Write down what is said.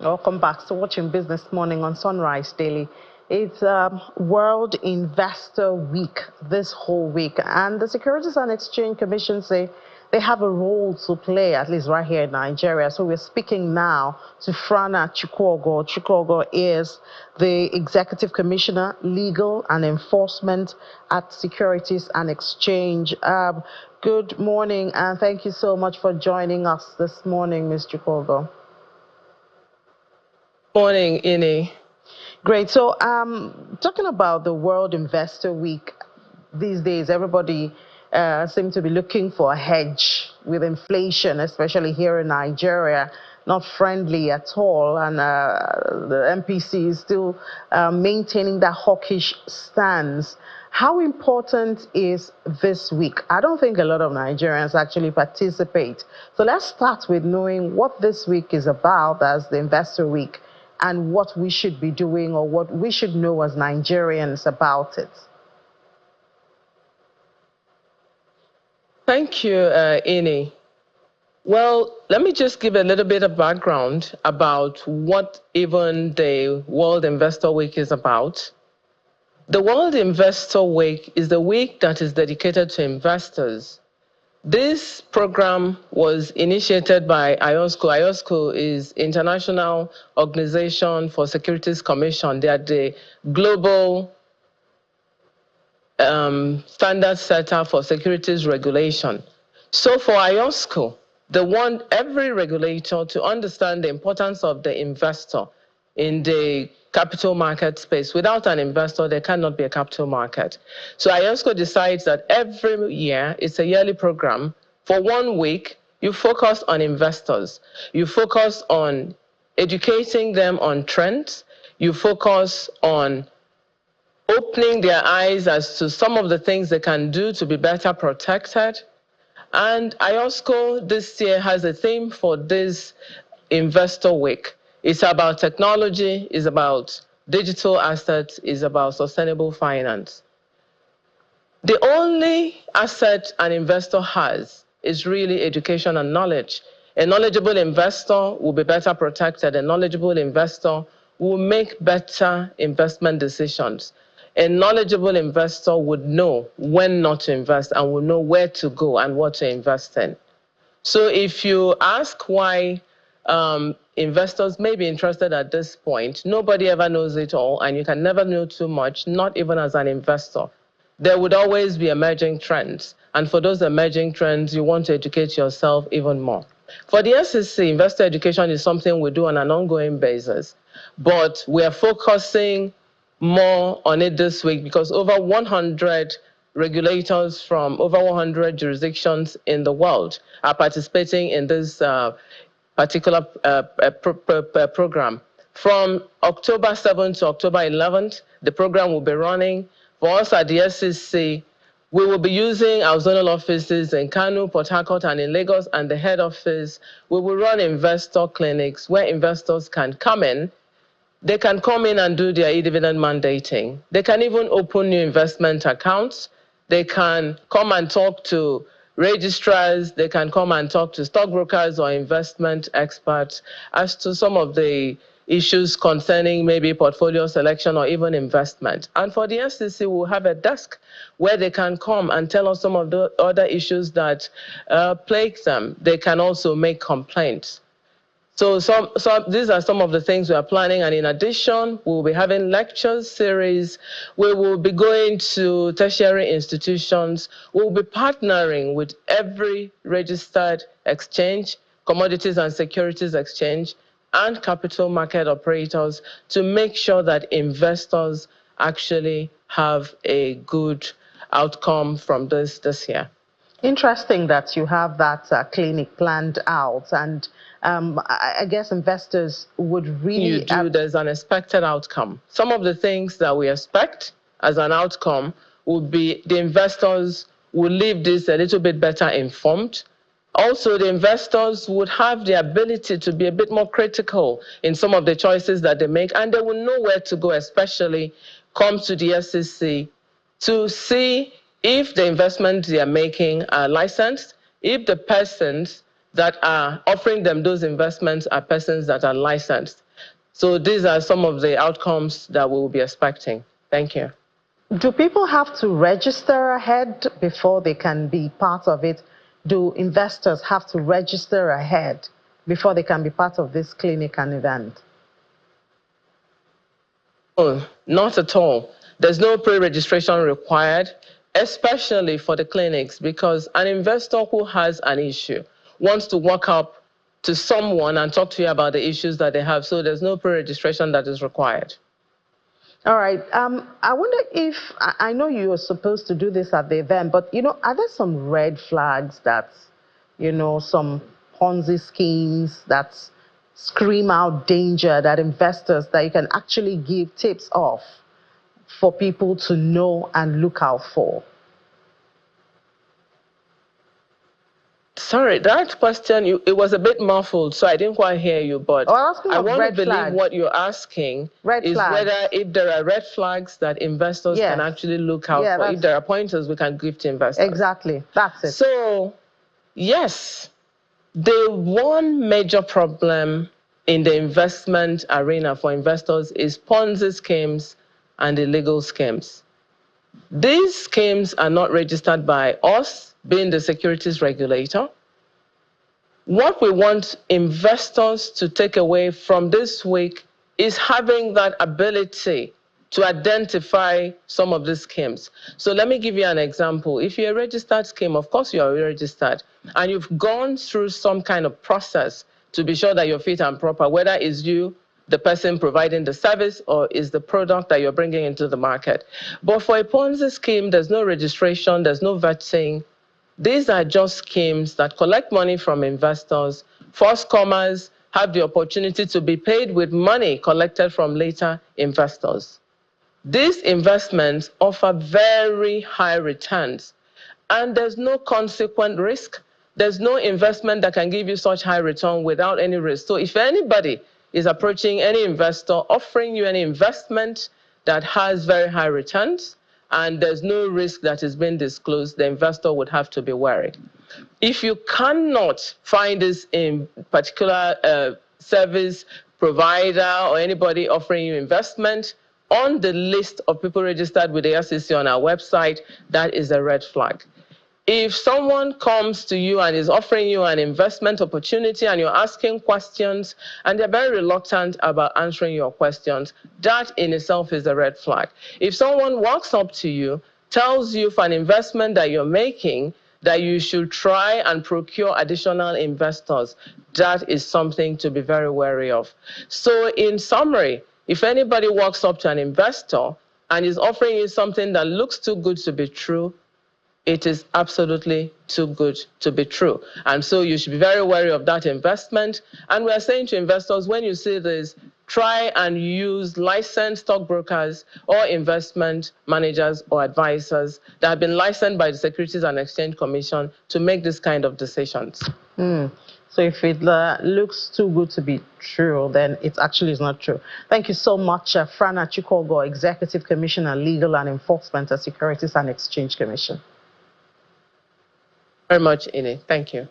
Welcome back to Watching Business Morning on Sunrise Daily. It's World Investor Week this whole week, and the Securities and Exchange Commission say they have a role to play, at least right here in Nigeria. So we're speaking now to Frana Chikogo. Chikogo is the Executive Commissioner, Legal and Enforcement at Securities and Exchange. Good morning, and thank you so much for joining us this morning, Ms. Chikogo. Morning, Ini. Great. So, talking about the World Investor Week, these days everybody seems to be looking for a hedge with inflation, especially here in Nigeria, not friendly at all. And the MPC is still maintaining that hawkish stance. How important is this week? I don't think a lot of Nigerians actually participate. So let's start with knowing what this week is about as the Investor Week, and what we should be doing or what we should know as Nigerians about it. Thank you, Ini. Well, let me just give a little bit of background about what even the World Investor Week is about. The World Investor Week is the week that is dedicated to investors. This program was initiated by IOSCO. IOSCO is International Organization for Securities Commission. They are the global standard setter for securities regulation. So for IOSCO, they want every regulator to understand the importance of the investor in the capital market space. Without an investor, there cannot be a capital market. So IOSCO decides that every year, it's a yearly program. For 1 week, you focus on investors. You focus on educating them on trends. You focus on opening their eyes as to some of the things they can do to be better protected. And IOSCO this year has a theme for this Investor Week. It's about technology, it's about digital assets, it's about sustainable finance. The only asset an investor has is really education and knowledge. A knowledgeable investor will be better protected. A knowledgeable investor will make better investment decisions. A knowledgeable investor would know when not to invest and will know where to go and what to invest in. So if you ask why investors may be interested at this point, nobody ever knows it all, and you can never know too much, not even as an investor. There would always be emerging trends. And for those emerging trends, you want to educate yourself even more. For the SEC, investor education is something we do on an ongoing basis. But we are focusing more on it this week because over 100 regulators from over 100 jurisdictions in the world are participating in this particular program. From October 7th to October 11th, the program will be running. For us at the SEC, we will be using our zonal offices in Kano, Port Harcourt, and in Lagos, and the head office. We will run investor clinics where investors can come in. They can come in and do their e-dividend mandating. They can even open new investment accounts. They can come and talk to registrars. They can come and talk to stockbrokers or investment experts as to some of the issues concerning maybe portfolio selection or even investment. And for the SEC, we'll have a desk where they can come and tell us some of the other issues that plague them. They can also make complaints. So these are some of the things we are planning. And in addition, we'll be having lectures series. We will be going to tertiary institutions. We'll be partnering with every registered exchange, commodities and securities exchange, and capital market operators to make sure that investors actually have a good outcome from this year. Interesting that you have that clinic planned out, and I guess investors would really... There's an expected outcome. Some of the things that we expect as an outcome would be the investors will leave this a little bit better informed. Also, the investors would have the ability to be a bit more critical in some of the choices that they make, and they will know where to go, especially come to the SEC to see if the investments they are making are licensed, if the persons that are offering them those investments are persons that are licensed. So these are some of the outcomes that we will be expecting. Thank you. Do people have to register ahead before they can be part of it? Do investors have to register ahead before they can be part of this clinic and event? Oh, not at all. There's no pre-registration required, especially for the clinics, because an investor who has an issue wants to walk up to someone and talk to you about the issues that they have. So there's no pre-registration that is required. All right. I wonder if, I know you are supposed to do this at the event, but, are there some red flags that, some Ponzi schemes that scream out danger that investors that you can actually give tips of for people to know and look out for? Sorry, that question, it was a bit muffled, so I didn't quite hear you, but I want to believe what you're asking is whether if there are red flags that investors can actually look out for, if there are pointers we can give to investors. Exactly, that's it. So, yes, the one major problem in the investment arena for investors is Ponzi schemes and illegal schemes. These schemes are not registered by us, being the securities regulator. What we want investors to take away from this week is having that ability to identify some of these schemes. So let me give you an example. If you're a registered scheme, of course you are registered, and you've gone through some kind of process to be sure that you're fit and proper, whether it's you, the person providing the service, or is the product that you're bringing into the market. But for a Ponzi scheme, there's no registration, there's no vetting. These are just schemes that collect money from investors. First comers have the opportunity to be paid with money collected from later investors. These investments offer very high returns, and there's no consequent risk. There's no investment that can give you such high return without any risk. So if anybody is approaching any investor, offering you any investment that has very high returns, and there's no risk that is being disclosed, the investor would have to be wary. If you cannot find this in particular service provider or anybody offering you investment on the list of people registered with the SEC on our website, that is a red flag. If someone comes to you and is offering you an investment opportunity and you're asking questions and they're very reluctant about answering your questions, that in itself is a red flag. If someone walks up to you, tells you for an investment that you're making that you should try and procure additional investors, that is something to be very wary of. So in summary, if anybody walks up to an investor and is offering you something that looks too good to be true, it is absolutely too good to be true. And so you should be very wary of that investment. And we are saying to investors, when you see this, try and use licensed stockbrokers or investment managers or advisors that have been licensed by the Securities and Exchange Commission to make this kind of decisions. So if it looks too good to be true, then it actually is not true. Thank you so much, Frana Chikogo, Executive Commissioner, Legal and Enforcement at Securities and Exchange Commission. Very much, Ine. Thank you.